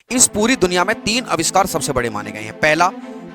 इस पूरी दुनिया में 3 आविष्कार सबसे बड़े माने गए हैं। पहला,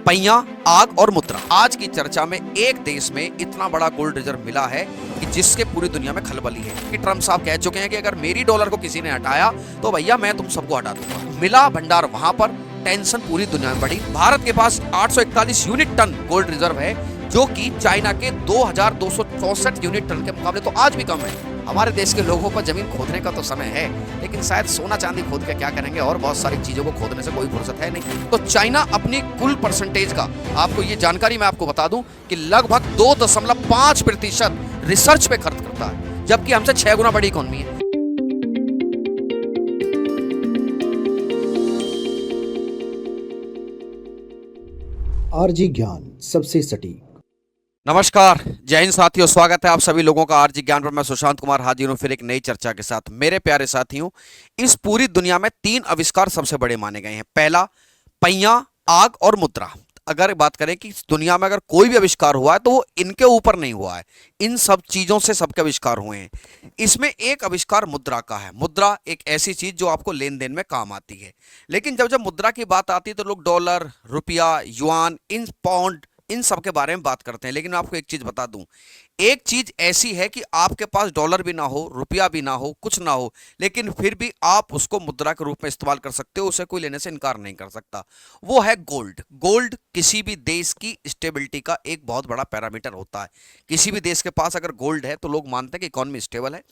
पहिया, आग और मुद्रा। आज की चर्चा में एक देश में इतना बड़ा गोल्ड रिजर्व मिला है कि जिसके पूरी दुनिया में खलबली है कि ट्रम्प साहब कह चुके हैं कि अगर मेरी डॉलर को किसी ने हटाया तो भैया मैं तुम सबको हटा दूंगा। मिला भंडार वहां पर, टेंशन पूरी दुनिया में बढ़ी। भारत के पास 841 यूनिट टन गोल्ड रिजर्व है, जो कि चाइना के 2264 यूनिट टन के मुकाबले तो आज भी कम है। हमारे देश के लोगों पर जमीन खोदने का तो समय है, लेकिन शायद सोना चांदी खोद के क्या करेंगे, और बहुत सारी चीजों को खोदने से कोई फुर्सत है नहीं। तो चाइना अपनी कुल परसेंटेज का, आपको ये जानकारी मैं आपको बता दूं कि लगभग 2.5% रिसर्च पे खर्च करता है, जबकि हमसे 6 गुना बड़ी इकोनॉमी है। आरजी ज्ञान सबसे सटीक। नमस्कार, जय हिंद साथियों, स्वागत है आप सभी लोगों का आरजी ज्ञान पर। मैं सुशांत कुमार हाजिर हूं फिर एक नई चर्चा के साथ। मेरे प्यारे साथियों, इस पूरी दुनिया में 3 आविष्कार सबसे बड़े माने गए हैं। पहला, पहिया, आग और मुद्रा। अगर बात करें कि दुनिया में अगर कोई भी आविष्कार हुआ है तो वो इनके ऊपर नहीं हुआ है, इन सब चीजों से सबके आविष्कार हुए हैं। इसमें एक आविष्कार मुद्रा का है। मुद्रा एक ऐसी चीज जो आपको लेन देन में काम आती है, लेकिन जब जब मुद्रा की बात आती है तो लोग डॉलर, रुपया, युआन, इन पाउंड, इन सब के बारे में बात करते हैं। लेकिन मैं आपको एक चीज बता दूं, एक चीज ऐसी है कि आपके पास डॉलर भी ना हो, रुपया भी ना हो, कुछ ना हो, लेकिन फिर भी आप उसको मुद्रा के रूप में इस्तेमाल कर सकते हो, उसे कोई लेने से इनकार नहीं कर सकता। वो है गोल्ड। गोल्ड किसी भी देश की स्टेबिलिटी का एक बहुत बड़ा पैरामीटर होता है। किसी भी देश के पास अगर गोल्ड है तो लोग मानते हैं कि इकोनॉमी स्टेबल है।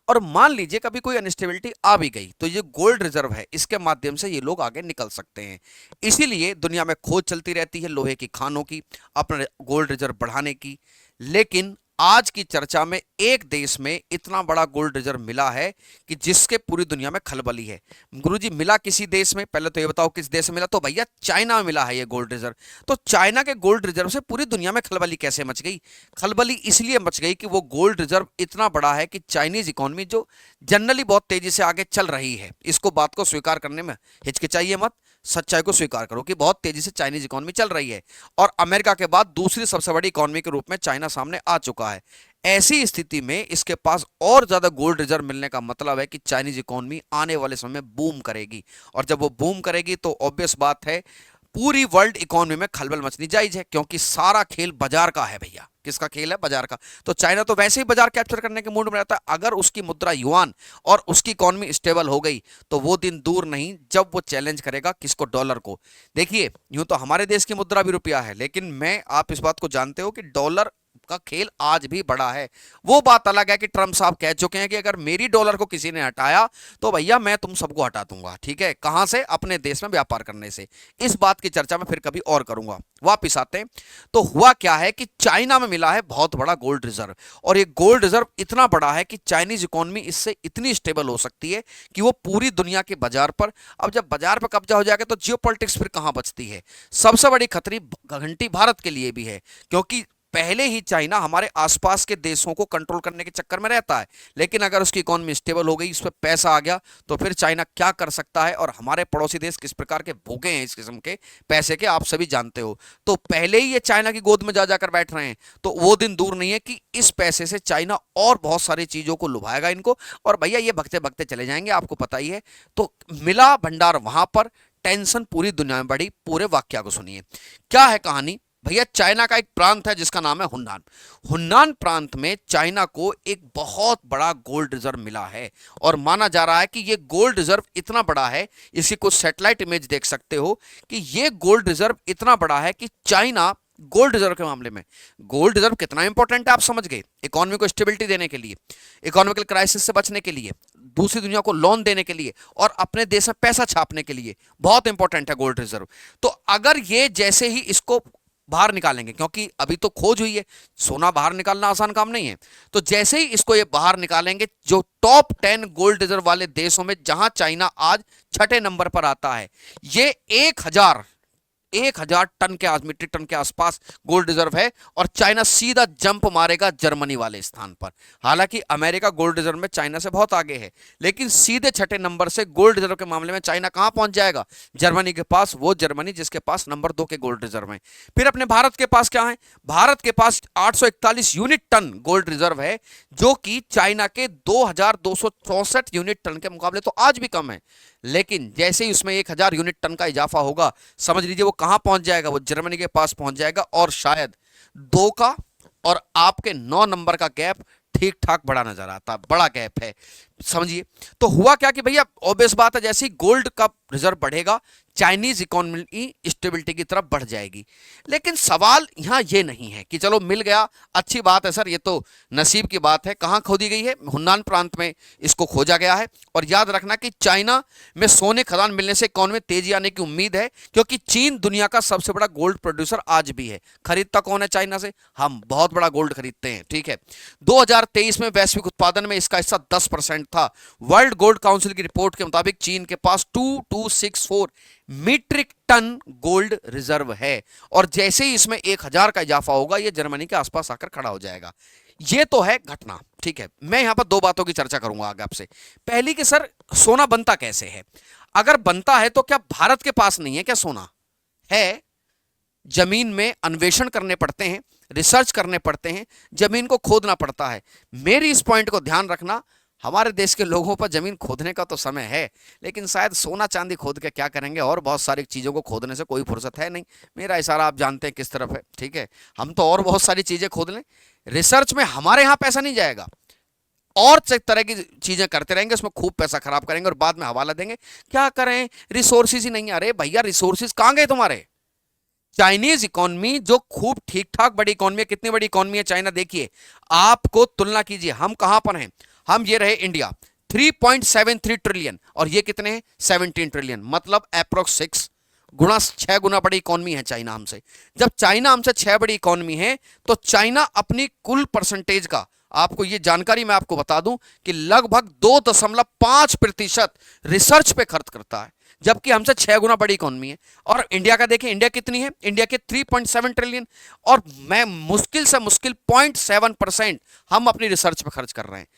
और मान लीजिए कभी कोई अनस्टेबिलिटी आ भी गई तो ये गोल्ड रिजर्व है, इसके माध्यम से ये लोग आगे निकल सकते हैं। इसीलिए दुनिया में खोज चलती रहती है लोहे की खानों की, अपने गोल्ड रिजर्व बढ़ाने की। लेकिन आज की चर्चा में एक देश में इतना बड़ा गोल्ड रिजर्व मिला है कि जिसके पूरी दुनिया में खलबली है। गुरुजी, मिला किसी देश में? पहले तो ये बताओ किस देश में मिला। तो भैया चाइना में मिला है ये गोल्ड रिजर्व। तो चाइना के गोल्ड रिजर्व से पूरी दुनिया में खलबली कैसे मच गई? खलबली इसलिए मच गई कि वो गोल्ड रिजर्व इतना बड़ा है कि चाइनीज इकोनॉमी जो जनरली बहुत तेजी से आगे चल रही है, इसको बात को स्वीकार करने में हिचकिचाइए मत, सच्चाई को स्वीकार करो कि बहुत तेजी से चाइनीज इकोनॉमी चल रही है और अमेरिका के बाद दूसरी सबसे बड़ी इकोनॉमी के रूप में चाइना सामने आ चुका है। ऐसी स्थिति में इसके पास और ज्यादा गोल्ड रिजर्व मिलने का मतलब है कि चाइनीज इकोनॉमी आने वाले समय में बूम करेगी, और जब वो बूम करेगी तो ऑब्वियस बात है पूरी वर्ल्ड इकोनॉमी में खलबल मचनी जायज है, क्योंकि सारा खेल बाजार का है भैया। किसका खेल है? बाजार का। तो चाइना तो वैसे ही बाजार कैप्चर करने के मूड में रहता है। अगर उसकी मुद्रा युआन और उसकी इकोनॉमी स्टेबल हो गई तो वो दिन दूर नहीं जब वो चैलेंज करेगा किसको? डॉलर को। देखिए, यूं तो हमारे देश की मुद्रा भी रुपया है, लेकिन मैं, आप इस बात को जानते हो कि डॉलर का खेल आज भी बड़ा है। वो बात अलग है कि ट्रम्प साहब कह चुके हैं कि अगर मेरी डॉलर को किसी ने हटाया तो भैया मैं तुम सबको हटा दूंगा। ठीक है, कहां से? अपने देश में व्यापार करने से। इस बात की चर्चा मैं फिर कभी और करूंगा। वापिस आते हैं तो हुआ क्या है कि चाइना में मिला है बहुत बड़ा गोल्ड रिजर्व, और ये गोल्ड रिजर्व इतना बड़ा है कि चाइनीज इकोनॉमी इससे इतनी स्टेबल हो सकती है कि वो पूरी दुनिया के बाजार पर, अब जब बाजार पर कब्जा हो जाएगा तो जियोपॉलिटिक्स फिर कहां बचती है? सबसे बड़ी खतरी घंटी भारत के लिए भी है, क्योंकि पहले ही चाइना हमारे आसपास के देशों को कंट्रोल करने के चक्कर में रहता है। लेकिन अगर उसकी इकोनॉमी स्टेबल हो गई, इस पर पैसा आ गया, तो फिर चाइना क्या कर सकता है, और हमारे पड़ोसी देश किस प्रकार के भूखे हैं इस किस्म के पैसे के, आप सभी जानते हो। तो पहले ही ये चाइना की गोद में जा जाकर बैठ रहे हैं, तो वो दिन दूर नहीं है कि इस पैसे से चाइना और बहुत सारी चीजों को लुभाएगा इनको, और भैया ये भगते भगते चले जाएंगे, आपको पता ही है। तो मिला भंडार वहां पर, टेंशन पूरी दुनिया में बढ़ी। पूरे वाक्य को सुनिए, क्या है कहानी। भैया चाइना का एक प्रांत है जिसका नाम है हुन्नान। हुन्नान प्रांत में चाइना को एक बहुत बड़ा गोल्ड रिजर्व मिला है, और माना जा रहा है कि ये गोल्ड रिजर्व इतना बड़ा है, इसकी कुछ सैटेलाइट इमेज देख सकते हो कि ये गोल्ड रिजर्व इतना बड़ा है कि चाइना गोल्ड रिजर्व के मामले में, गोल्ड रिजर्व कितना इंपॉर्टेंट है आप समझ गए। इकोनॉमी को स्टेबिलिटी देने के लिए, इकोनॉमिकल क्राइसिस से बचने के लिए, दूसरी दुनिया को लोन देने के लिए, और अपने देश में पैसा छापने के लिए बहुत इंपॉर्टेंट है गोल्ड रिजर्व। तो अगर ये जैसे ही इसको बाहर निकालेंगे, क्योंकि अभी तो खोज हुई है, सोना बाहर निकालना आसान काम नहीं है, तो जैसे ही इसको ये बाहर निकालेंगे, जो टॉप 10 गोल्ड रिजर्व वाले देशों में जहां चाइना आज छठे नंबर पर आता है, ये 1000 टन के मीट्रिक टन के आसपास गोल्ड रिजर्व है, और चाइना सीधा जंप मारेगा जर्मनी वाले स्थान पर। हालांकि अमेरिका गोल्ड रिजर्व में चाइना से बहुत आगे है, लेकिन सीधे छठे नंबर से गोल्ड रिजर्व के मामले में चाइना कहां पहुंच जाएगा? जर्मनी के पास। वो जर्मनी जिसके पास नंबर 2 के गोल्ड रिजर्व है। फिर अपने भारत के पास क्या है? भारत के पास 841 यूनिट टन गोल्ड रिजर्व है, जो कि चाइना के 2264 यूनिट टन के मुकाबले तो आज भी कम है। लेकिन जैसे ही उसमें 1000 यूनिट टन का इजाफा होगा, समझ लीजिए वो कहां पहुंच जाएगा, वो जर्मनी के पास पहुंच जाएगा, और शायद 2 का और आपके 9 नंबर का गैप ठीक ठाक बड़ा नजर आता, बड़ा गैप है, समझिए। तो हुआ क्या कि भैया ऑब्वियस बात है, जैसे ही गोल्ड का रिजर्व बढ़ेगा, चाइनीज इकोनॉमी स्टेबिलिटी की तरफ बढ़ जाएगी। लेकिन सवाल यहां ये नहीं है कि चलो मिल गया, अच्छी बात है सर, ये तो नसीब की बात है। कहां खोदी गई है? हुन्नान प्रांत में इसको खोजा गया है। और याद रखना कि चाइना में सोने खदान मिलने से इकोनॉमी में तेजी आने की उम्मीद है, क्योंकि चीन दुनिया का सबसे बड़ा गोल्ड प्रोड्यूसर आज भी है। खरीदता कौन है चाइना से? हम बहुत बड़ा गोल्ड खरीदते हैं, ठीक है। 2023 में वैश्विक उत्पादन में इसका हिस्सा 10% था। वर्ल्ड गोल्ड काउंसिल की रिपोर्ट के मुताबिक चीन के पास 2264 मीट्रिक टन गोल्ड रिजर्व है, और जैसे ही इसमें 1000 का इजाफा होगा, यह जर्मनी के आसपास आकर खड़ा हो जाएगा। यह तो है घटना, ठीक है। मैं यहां पर 2 बातों की चर्चा करूंगा आगे आपसे। पहली कि सर सोना बनता कैसे है? अगर बनता है तो क्या भारत के पास नहीं है क्या सोना? है। जमीन में अन्वेषण करने पड़ते हैं, रिसर्च करने पड़ते हैं, जमीन को खोदना पड़ता है। मेरी इस पॉइंट को ध्यान रखना, हमारे देश के लोगों पर जमीन खोदने का तो समय है, लेकिन शायद सोना चांदी खोद के क्या करेंगे, और बहुत सारी चीज़ों को खोदने से कोई फुर्सत है नहीं। मेरा इशारा आप जानते हैं किस तरफ है, ठीक है। हम तो और बहुत सारी चीज़ें खोद लें, रिसर्च में हमारे यहाँ पैसा नहीं जाएगा, और तरह की चीजें करते रहेंगे, उसमें खूब पैसा खराब करेंगे और बाद में हवाला देंगे। क्या करें, रिसोर्सेज ही नहीं है। अरे भैया रिसोर्सेज कहां गए तुम्हारे? चाइनीज इकोनॉमी जो खूब ठीक ठाक बड़ी इकोनॉमी है, कितनी बड़ी इकोनॉमी है चाइना, देखिए आपको तुलना कीजिए, हम कहां पर हैं। हम ये रहे इंडिया 3.73 ट्रिलियन, और ये कितने हैं? 17 ट्रिलियन, मतलब अप्रोक्स 6 गुना बड़ी इकोनॉमी है चाइना हमसे। जब चाइना हमसे 6 बड़ी इकोनॉमी है, तो चाइना अपनी कुल परसेंटेज का, आपको ये जानकारी मैं आपको बता दूं कि लगभग 2.5% रिसर्च पे खर्च करता है, जबकि हमसे 6 गुना बड़ी इकोनॉमी है। और इंडिया का देखिए, इंडिया कितनी है? इंडिया के 3.7 ट्रिलियन, और मैं मुश्किल से मुश्किल 0.7% हम अपनी रिसर्च पे खर्च कर रहे हैं।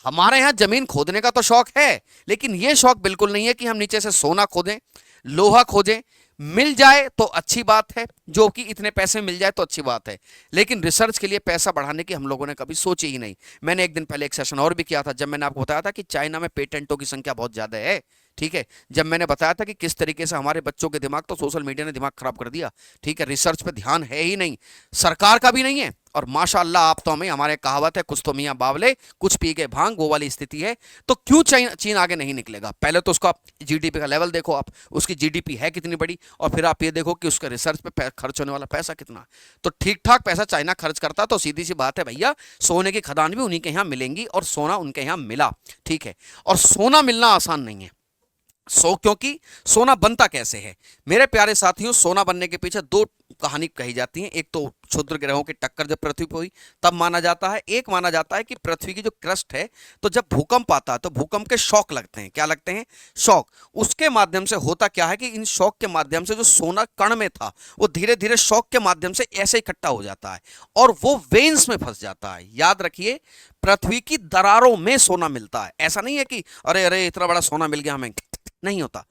हमारे यहां जमीन खोदने का तो शौक है, लेकिन यह शौक बिल्कुल नहीं है कि हम नीचे से सोना खोदें, लोहा खोदें। मिल जाए तो अच्छी बात है, जो कि इतने पैसे में मिल जाए तो अच्छी बात है, लेकिन रिसर्च के लिए पैसा बढ़ाने की हम लोगों ने कभी सोची ही नहीं। मैंने एक दिन पहले एक सेशन और भी किया था, जब मैंने आपको बताया था कि चाइना में पेटेंटों की संख्या बहुत ज्यादा है, ठीक है। जब मैंने बताया था कि किस तरीके से हमारे बच्चों के दिमाग, तो सोशल मीडिया ने दिमाग खराब कर दिया, ठीक है। रिसर्च पे ध्यान है ही नहीं, सरकार का भी नहीं है। और माशाअल्लाह, आप तो हमें, हमारे कहावत है, कुछ तो मियाँ बावले कुछ पी के भांग, वो वाली स्थिति है। तो क्यों चीन आगे नहीं निकलेगा? पहले तो उसका जीडीपी का लेवल देखो आप, उसकी जीडीपी है कितनी बड़ी, और फिर आप ये देखो कि उसका रिसर्च पे खर्च होने वाला पैसा कितना। तो ठीक ठाक पैसा चाइना खर्च करता, तो सीधी सी बात है भैया, सोने की खदान भी उन्हीं के यहाँ मिलेंगी, और सोना उनके यहाँ मिला, ठीक है। और सोना मिलना आसान नहीं है। क्योंकि सोना बनता कैसे है मेरे प्यारे साथियों? सोना बनने के पीछे 2 कहानी कही जाती हैं। एक तो क्षुद्र ग्रहों की टक्कर जब पृथ्वी पर हुई तब माना जाता है, एक माना जाता है कि पृथ्वी की जो क्रस्ट है, तो जब भूकंप आता है तो भूकंप के शॉक लगते हैं। क्या लगते हैं? शॉक। उसके माध्यम से होता क्या है कि इन शॉक के माध्यम से जो सोना कण में था, वो धीरे धीरे शॉक के माध्यम से ऐसे इकट्ठा हो जाता है, और वो वेन्स में फंस जाता है। याद रखिए, पृथ्वी की दरारों में सोना मिलता है। ऐसा नहीं है कि अरे अरे इतना बड़ा सोना मिल गया हमें, नहीं होता।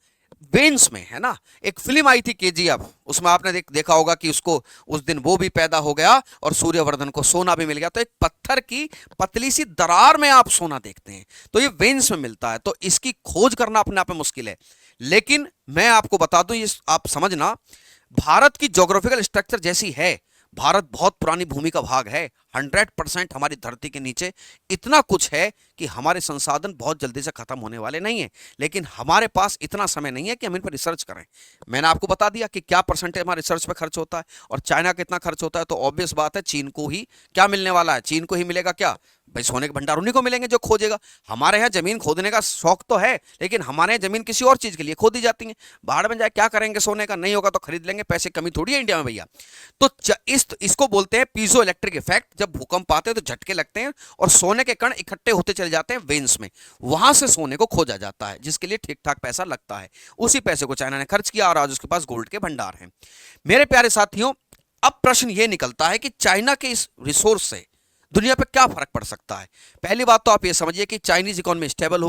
वेन्स में, है ना। एक फिल्म आई थी केजीएफ, उसमें आपने देखा होगा कि उसको उस दिन वो भी पैदा हो गया और सूर्यवर्धन को सोना भी मिल गया। तो एक पत्थर की पतली सी दरार में आप सोना देखते हैं, तो ये वेन्स में मिलता है। तो इसकी खोज करना अपने आप में मुश्किल है, लेकिन मैं आपको बता दूं, ये आप समझना, भारत की ज्योग्राफिकल स्ट्रक्चर जैसी है, भारत बहुत पुरानी भूमि का भाग है, 100% हमारी धरती के नीचे इतना कुछ है कि हमारे संसाधन बहुत जल्दी से खत्म होने वाले नहीं है, लेकिन हमारे पास इतना समय नहीं है कि हम इन पर रिसर्च करें। मैंने आपको बता दिया कि क्या परसेंटेज हमारे रिसर्च पे खर्च होता है, और चाइना कितना खर्च होता है। तो ऑब्वियस बात है, चीन को ही क्या मिलने वाला है? चीन को ही मिलेगा क्या भाई? सोने के भंडार उन्हीं को मिलेंगे जो खोजेगा। हमारे यहाँ जमीन खोदने का शौक तो है, लेकिन हमारे यहाँ जमीन किसी और चीज के लिए खोदी जाती है। बाहर में जाए क्या करेंगे सोने का? नहीं होगा तो खरीद लेंगे, पैसे कमी थोड़ी है इंडिया में भैया। तो इसको बोलते हैं पीजो इलेक्ट्रिक इफेक्ट। जब भूकंप आते हैं तो झटके लगते हैं, और सोने के कण इकट्ठे होते चले जाते हैं वेन्स में, वहां से सोने को खोजा जाता है, जिसके लिए ठीक ठाक पैसा लगता है। उसी पैसे को चाइना ने खर्च किया, और आज उसके पास गोल्ड के भंडार हैं। मेरे प्यारे साथियों, अब प्रश्न यह निकलता है कि चाइना के इस रिसोर्स से दुनिया पे क्या फर्क पड़ सकता है? पहली बात तो आप ये समझिए कि चाइनीज इकोनॉमी स्टेबल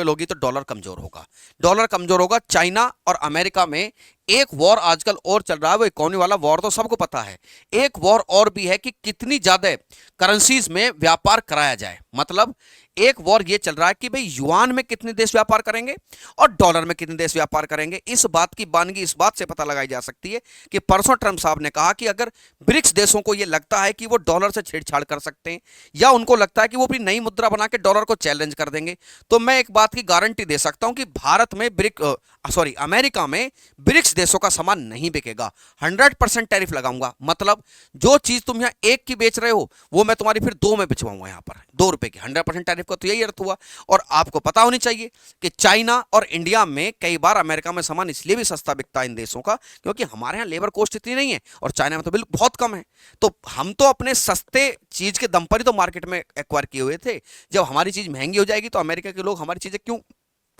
होगी तो डॉलर कमजोर होगा। डॉलर कमजोर होगा, चाइना और अमेरिका में एक वॉर आजकल और चल रहा है, वो इकोनॉमी वाला वॉर तो सबको पता है। एक वॉर और भी है कि कितनी ज्यादा करेंसीज में व्यापार कराया जाए। मतलब एक वॉर ये चल रहा है कि भाई युआन में कितने देश व्यापार करेंगे और डॉलर में कितने देश व्यापार करेंगे। इस बात की बानगी इस बात से पता लगाई जा सकती है कि परसों ट्रंप साहब ने कहा कि अगर ब्रिक्स देशों को यह लगता है कि वो डॉलर से छेड़छाड़ कर सकते हैं या उनको लगता है कि वो अपनी नई मुद्रा बना के डॉलर को चैलेंज कर देंगे, तो मैं एक बात की गारंटी दे सकता हूं कि भारत में अमेरिका में ब्रिक्स देशों का सामान नहीं बिकेगा। 100% टैरिफ लगाऊंगा। मतलब जो चीज तुम यहां एक की बेच रहे हो वो मैं तुम्हारी फिर दो में बिचवाऊंगा, यहां पर 2 रुपए की। 100% टैरिफ का तो यही अर्थ हुआ। और आपको पता होनी चाहिए कि चाइना और इंडिया में कई बार अमेरिका में सामान इसलिए भी सस्ता बिकता है इन देशों का क्योंकि हमारे यहां लेबर कॉस्ट इतनी नहीं है और चाइना में तो बिल्कुल बहुत कम है। तो हम तो अपने सस्ते चीज के दम पर ही तो मार्केट में एक्वायर किए हुए थे। जब हमारी चीज महंगी हो जाएगी तो अमेरिका के लोग हमारी चीजें क्यों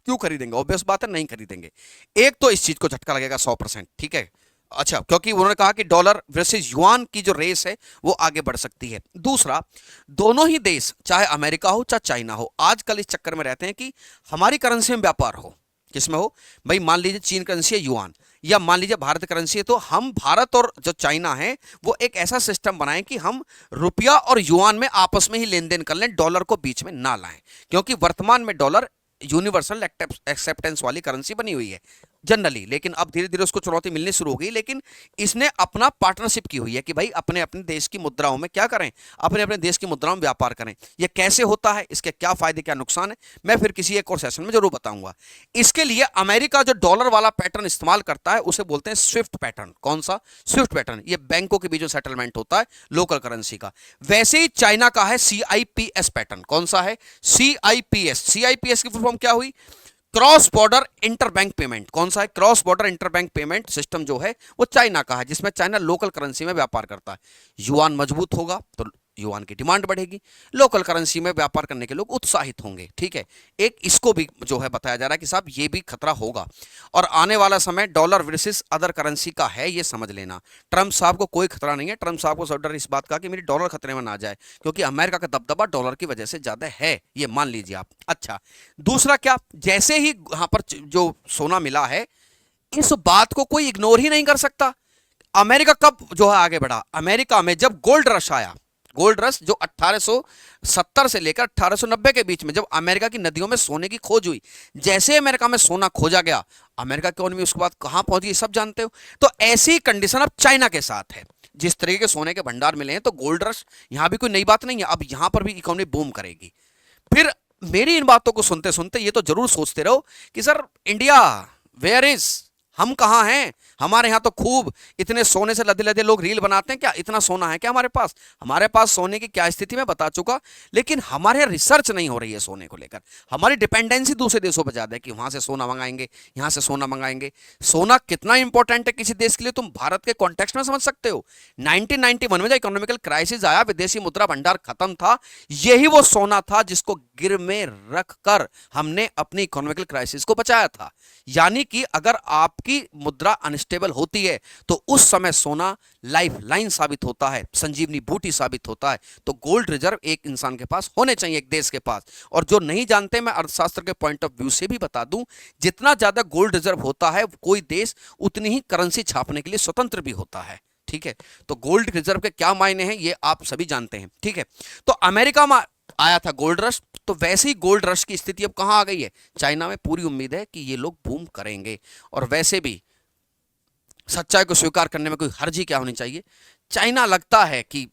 क्यों खरीदेंगे? ऑब्वियस बात है, नहीं खरीदेंगे। एक तो इस चीज को झटका लगेगा 100%, ठीक है। अच्छा, क्योंकि उन्होंने कहा कि डॉलर वर्सेस युआन की जो रेस है वो आगे बढ़ सकती है। दूसरा, दोनों ही देश चाहे अमेरिका हो चाहे चाइना हो आजकल इस चक्कर में रहते हैं कि हमारी करेंसी में व्यापार हो। किसमें हो भाई? मान लीजिए चीन करेंसी है युआन, या मान लीजिए भारत करेंसी है, तो हम भारत और जो चाइना है वो एक ऐसा सिस्टम बनाएं कि हम रुपया और युआन में आपस में ही लेन देन कर लें, डॉलर को बीच में ना लाएं। क्योंकि वर्तमान में डॉलर यूनिवर्सल एक्सेप्टेंस वाली करेंसी बनी हुई है जनरली, लेकिन अब धीरे धीरे उसको चुनौती मिलनी शुरू हो गई। लेकिन इसने अपना पार्टनरशिप की हुई है कि भाई अपने अपने देश की मुद्राओं में क्या करें, अपने अपने देश की मुद्राओं में व्यापार करें। यह कैसे होता है, इसके क्या फायदे क्या नुकसान है, मैं फिर किसी एक और सेशन में जरूर बताऊंगा। इसके लिए अमेरिका जो डॉलर वाला पैटर्न इस्तेमाल करता है उसे बोलते हैं स्विफ्ट पैटर्न। कौन सा? Swift pattern. ये बैंकों के बीच में सेटलमेंट होता है लोकल करेंसी का। वैसे ही चाइना का है CIPS पैटर्न। कौन सा है? CIPS। CIPS की फुल फॉर्म क्या हुई? Cross border interbank payment. कौन सा है? Cross border interbank payment system जो है वो चाइना का है, जिसमें चाइना लोकल करेंसी में व्यापार करता है। युआन मजबूत होगा तो युआन की डिमांड बढ़ेगी, लोकल करेंसी में व्यापार करने के लोग उत्साहित होंगे, ठीक है। एक इसको भी जो है बताया जा रहा है कि साहब ये भी खतरा होगा और आने वाला समय डॉलर वर्सेस अदर करेंसी का है, ये समझ लेना। ट्रंप साहब को कोई खतरा नहीं है। ट्रंप साहब को सब डर इस बात का कि मेरी डॉलर खतरे में ना जाए, क्योंकि अमेरिका का दबदबा डॉलर की वजह से ज्यादा है, ये मान लीजिए आप। अच्छा, दूसरा क्या, जैसे ही यहां पर जो सोना मिला है इस बात को कोई इग्नोर ही नहीं कर सकता। अमेरिका कब जो है आगे बढ़ा? अमेरिका में जब गोल्ड रश आया, गोल्ड रश जो 1870 से लेकर 1890 के बीच में, जब अमेरिका की नदियों में सोने की खोज हुई, जैसे अमेरिका में सोना खोजा गया, अमेरिका की इकोनॉमी उसके बाद कहां पहुंच गई सब जानते हो। तो ऐसी कंडीशन अब चाइना के साथ है। जिस तरीके के सोने के भंडार मिले हैं तो गोल्ड रश यहां भी कोई नई बात नहीं है, अब यहां पर भी इकोनॉमी बूम करेगी। फिर मेरी इन बातों को सुनते सुनते ये तो जरूर सोचते रहो कि सर इंडिया वेयर इज, हम कहां हैं? हमारे यहां तो खूब इतने सोने से लदे लदे लोग रील बनाते हैं, क्या इतना सोना है क्या हमारे पास? हमारे पास सोने की क्या स्थिति में बता चुका, लेकिन हमारे यहाँ रिसर्च नहीं हो रही है सोने को लेकर। हमारी डिपेंडेंसी दूसरे देशों पर ज्यादा है कि वहां से सोना मंगाएंगे, यहां से सोना मंगाएंगे। सोना कितना इंपॉर्टेंट है किसी देश के लिए तुम भारत के कॉन्टेक्स्ट में समझ सकते हो। 1991 में जब इकोनॉमिकल क्राइसिस आया, विदेशी मुद्रा भंडार खत्म था, यही वो सोना था जिसको गिर में रखकर हमने अपनी इकोनॉमिकल क्राइसिस को बचाया था। यानी कि अगर आपकी मुद्रा अनस्टेबल होती है तो उस समय सोना लाइफ लाइन साबित होता है, संजीवनी बूटी साबित होता है। तो गोल्ड रिजर्व एक इंसान के पास होने चाहिए, एक देश के पास। और जो नहीं जानते, मैं अर्थशास्त्र के पॉइंट ऑफ व्यू से भी बता दूं, जितना ज्यादा गोल्ड रिजर्व होता है कोई देश उतनी ही करेंसी छापने के लिए स्वतंत्र भी होता है, ठीक है। तो गोल्ड रिजर्व के क्या मायने हैं ये आप सभी जानते हैं, ठीक है। तो अमेरिका में आया था गोल्ड रश, तो वैसे ही गोल्ड रश की स्थिति अब कहां आ गई है? चाइना में। पूरी उम्मीद है कि ये लोग बूम करेंगे। और वैसे भी सच्चाई को स्वीकार करने में कोई हर्ज ही क्या होनी चाहिए। चाइना लगता है कि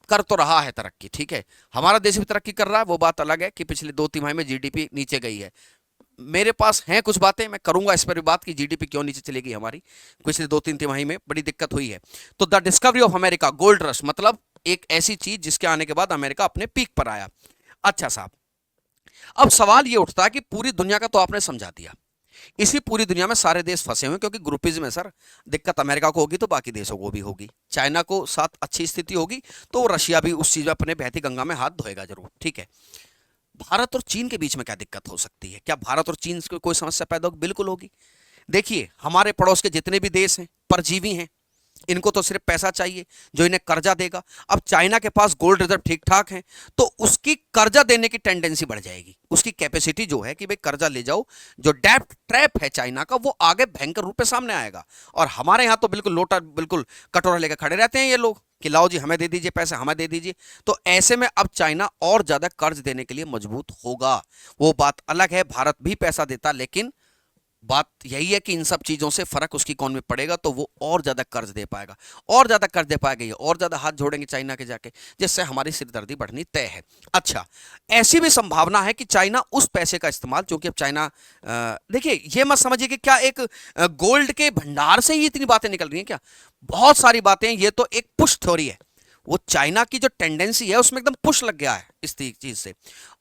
कर तो रहा है तरक्की, ठीक है। हमारा देश भी तरक्की कर रहा है, वो बात अलग है कि पिछले 2 तिमाही में जीडीपी नीचे गई है। मेरे पास हैं कुछ बातें, मैं करूंगा इस पर भी बात कि जीडीपी क्यों नीचे चलेगी हमारी, पिछले 2-3 तिमाही में बड़ी दिक्कत हुई है। तो the discovery of America, gold rush, मतलब एक ऐसी चीज जिसके आने के बाद अमेरिका अपने पीक पर आया। अच्छा साहब, अब सवाल ये उठता है कि पूरी दुनिया का तो आपने समझा दिया, इसी पूरी दुनिया में सारे देश फंसे हुए क्योंकि ग्रुपिज्म है सर। दिक्कत अमेरिका को होगी तो बाकी देशों को भी होगी। चाइना को साथ अच्छी स्थिति होगी तो रशिया भी उस चीज में अपने बहती गंगा में हाथ धोएगा जरूर, ठीक है। भारत और चीन के बीच में क्या दिक्कत हो सकती है? क्या भारत और चीन से कोई समस्या पैदा होगी? बिल्कुल होगी। देखिए, हमारे पड़ोस के जितने भी देश हैं परजीवी हैं, इनको तो सिर्फ पैसा चाहिए जो इन्हें कर्जा देगा। अब चाइना के पास गोल्ड रिजर्व ठीक ठाक है तो उसकी कर्जा देने की टेंडेंसी बढ़ जाएगी, उसकी कैपेसिटी जो है कि भाई कर्जा ले जाओ, जो डेब्ट ट्रैप है चाइना का वो आगे भयंकर रूप में सामने आएगा। और हमारे यहां तो बिल्कुल लोटा, बिल्कुल कटोरा लेकर खड़े रहते हैं ये लोग कि लाओ जी हमें दे दीजिए पैसे, हमें दे दीजिए। तो ऐसे में अब चाइना और ज्यादा कर्ज देने के लिए मजबूत होगा। वो बात अलग है, भारत भी पैसा देता, लेकिन बात यही है कि इन सब चीजों से फर्क उसकी इकोनॉमी में पड़ेगा, तो वो और ज्यादा कर्ज दे पाएगा, और ज्यादा कर्ज दे पाएगा, ये और ज्यादा हाथ जोड़ेंगे चाइना के जाके, जिससे हमारी सिरदर्दी बढ़नी तय है। अच्छा, ऐसी भी संभावना है कि चाइना उस पैसे का इस्तेमाल, क्योंकि अब चाइना देखिए ये मत समझिए कि क्या एक गोल्ड के भंडार से ही इतनी बातें निकल रही हैं क्या। बहुत सारी बातें, ये तो एक पुश थ्योरी है। वो चाइना की जो टेंडेंसी है उसमें एकदम पुश लग गया है इस चीज से।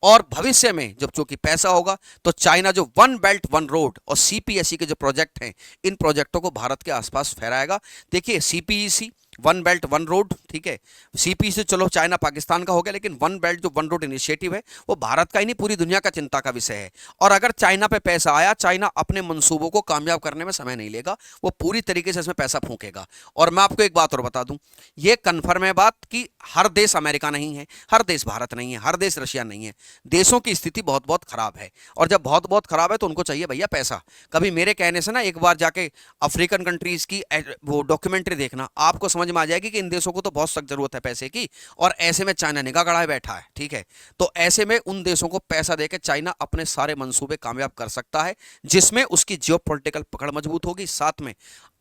और भविष्य में जब चूंकि पैसा होगा तो चाइना जो वन बेल्ट वन रोड और सीपीएसई के जो प्रोजेक्ट हैं, इन प्रोजेक्टों को भारत के आसपास फहराएगा। देखिए CPEC, one belt one road, ठीक है, सीपीईसी चलो चाइना पाकिस्तान का हो गया, लेकिन वन बेल्ट जो वन रोड इनिशिएटिव है वो भारत का ही नहीं पूरी दुनिया का चिंता का विषय है। और अगर चाइना पे पैसा आया, चाइना अपने मंसूबों को कामयाब करने में समय नहीं लेगा, वो पूरी तरीके से इसमें पैसा फूकेगा। और मैं आपको एक बात और बता दूं, ये कन्फर्म है बात कि हर देश अमेरिका नहीं है, हर देश भारत नहीं है, हर देश रशिया नहीं है। देशों की स्थिति बहुत बहुत खराब है, और जब बहुत बहुत खराब है तो उनको चाहिए भैया पैसा। कभी मेरे कहने से ना एक बार जाके अफ्रीकन कंट्रीज की वो डॉक्यूमेंट्री देखना, आपको समझ में आ जाएगी कि इन देशों को तो बहुत सख्त जरूरत है पैसे की, और ऐसे में चाइना निगाह गड़ाए बैठा है, ठीक है। तो ऐसे में उन देशों को पैसा देकर चाइना अपने सारे मंसूबे कामयाब कर सकता है, जिसमें उसकी जियोपॉलिटिकल पकड़ मजबूत होगी। साथ में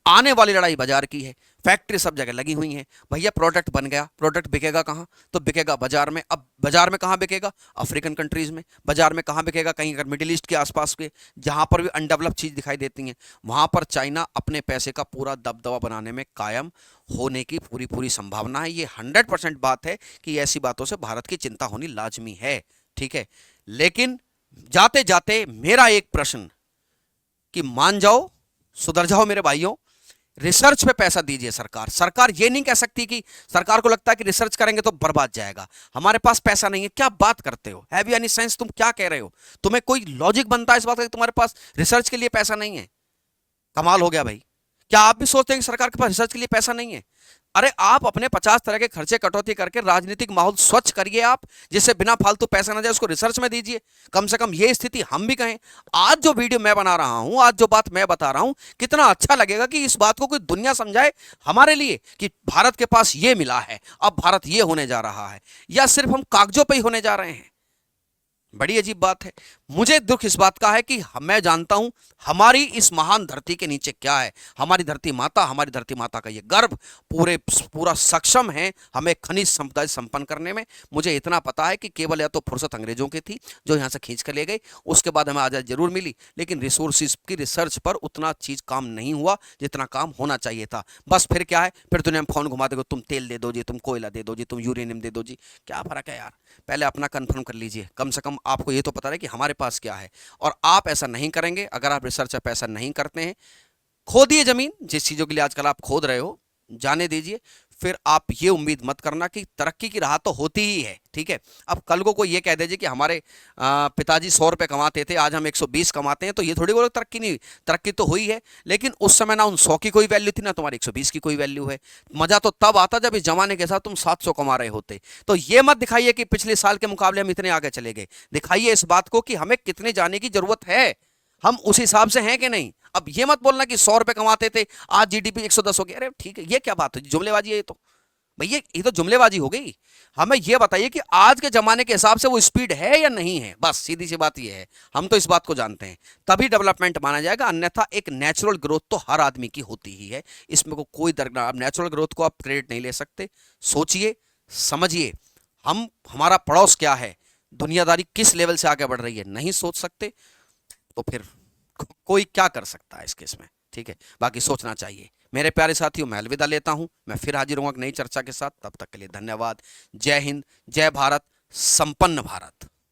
आने वाली लड़ाई बाजार की है, फैक्ट्री सब जगह लगी हुई हैं भैया, प्रोडक्ट बन गया, प्रोडक्ट बिकेगा कहाँ, तो बिकेगा बाजार में। अब बाजार में कहाँ बिकेगा, अफ्रीकन कंट्रीज में। बाजार में कहाँ बिकेगा, कहीं अगर मिडिल ईस्ट के आसपास के जहाँ पर भी अनडेवलप चीज़ दिखाई देती हैं, वहाँ पर चाइना अपने पैसे का पूरा दबदबा बनाने में कायम होने की पूरी पूरी संभावना है। ये 100% बात है कि ऐसी बातों से भारत की चिंता होनी लाजमी है, ठीक है। लेकिन जाते जाते मेरा एक प्रश्न कि मान जाओ, सुधर जाओ मेरे भाइयों, रिसर्च पे पैसा दीजिए। सरकार ये नहीं कह सकती कि सरकार को लगता है कि रिसर्च करेंगे तो बर्बाद जाएगा, हमारे पास पैसा नहीं है। क्या बात करते हो, हैव यू एनी सेंस, तुम क्या कह रहे हो? तुम्हें कोई लॉजिक बनता है इस बात का कि तुम्हारे पास रिसर्च के लिए पैसा नहीं है? कमाल हो गया भाई। क्या आप भी सोचते हैं कि सरकार के पास रिसर्च के लिए पैसा नहीं है? अरे आप अपने 50 तरह के खर्चे कटौती करके राजनीतिक माहौल स्वच्छ करिए आप, जिससे बिना फालतू पैसा ना जाए, उसको रिसर्च में दीजिए। कम से कम ये स्थिति हम भी कहें। आज जो वीडियो मैं बना रहा हूं, आज जो बात मैं बता रहा हूं, कितना अच्छा लगेगा कि इस बात को कोई दुनिया समझाए हमारे लिए कि भारत के पास ये मिला है, अब भारत ये होने जा रहा है, या सिर्फ हम कागजों पर ही होने जा रहे हैं। बड़ी अजीब बात है। मुझे दुख इस बात का है कि मैं जानता हूं हमारी इस महान धरती के नीचे क्या है। हमारी धरती माता का ये गर्भ पूरा सक्षम है हमें खनिज संपदा संपन्न करने में। मुझे इतना पता है कि केवल या तो फुर्सत अंग्रेजों की थी जो यहां से खींच कर ले गए, उसके बाद हमें आजादी जरूर मिली, लेकिन रिसोर्सिस की रिसर्च पर उतना चीज काम नहीं हुआ जितना काम होना चाहिए था। बस फिर क्या है, फिर दुनिया में फोन घुमा देगा, तुम तेल दे दो जी, तुम कोयला दे दो जी, तुम यूरेनियम दे दो जी। क्या फर्क है यार, पहले अपना कंफर्म कर लीजिए। कम से कम आपको ये तो पता है कि हमारे पास क्या है। और आप ऐसा नहीं करेंगे, अगर आप रिसर्च पे ऐसा नहीं करते हैं, खोदिए जमीन, जिस चीजों के लिए आजकल आप खोद रहे हो, जाने दीजिए। फिर आप ये उम्मीद मत करना कि तरक्की की राह तो होती ही है, ठीक है। अब कल को कोई ये कह दीजिए कि हमारे पिताजी 100 रुपये कमाते थे, आज हम 120 कमाते हैं, तो ये थोड़ी बोलो तरक्की नहीं, तरक्की तो हुई है, लेकिन उस समय ना उन 100 की कोई वैल्यू थी, ना तुम्हारी 120 की कोई वैल्यू है। मजा तो तब आता जब इस जमाने के साथ तुम 700 कमा रहे होते। तो ये मत दिखाइए कि पिछले साल के मुकाबले हम इतने आगे चले गए। दिखाइए इस बात को कि हमें कितने जाने की जरूरत है, हम उस हिसाब से हैं कि नहीं। अब ये मत बोलना कि 100 रुपये कमाते थे, आज जीडीपी 110 हो गया। अरे ठीक है, ये क्या बात है, जुमलेबाजी है ये तो भैया, ये तो जुमलेबाजी हो गई। हमें ये बताइए कि आज के जमाने के हिसाब से वो स्पीड है या नहीं है, बस सीधी सी बात ये है। हम तो इस बात को जानते हैं, तभी डेवलपमेंट माना जाएगा, अन्यथा एक नेचुरल ग्रोथ तो हर आदमी की होती ही है, इसमें को कोई दरगाह। अब नेचुरल ग्रोथ को आप क्रेडिट नहीं ले सकते। सोचिए, समझिए, हमारा पड़ोस क्या है, दुनियादारी किस लेवल से आगे बढ़ रही है, नहीं सोच सकते तो फिर कोई क्या कर सकता है इस केस में, ठीक है। बाकी सोचना चाहिए। मेरे प्यारे साथियों, मैं अलविदा लेता हूं, मैं फिर हाजिर होऊंगा एक नई चर्चा के साथ। तब तक के लिए धन्यवाद। जय हिंद, जय भारत, संपन्न भारत।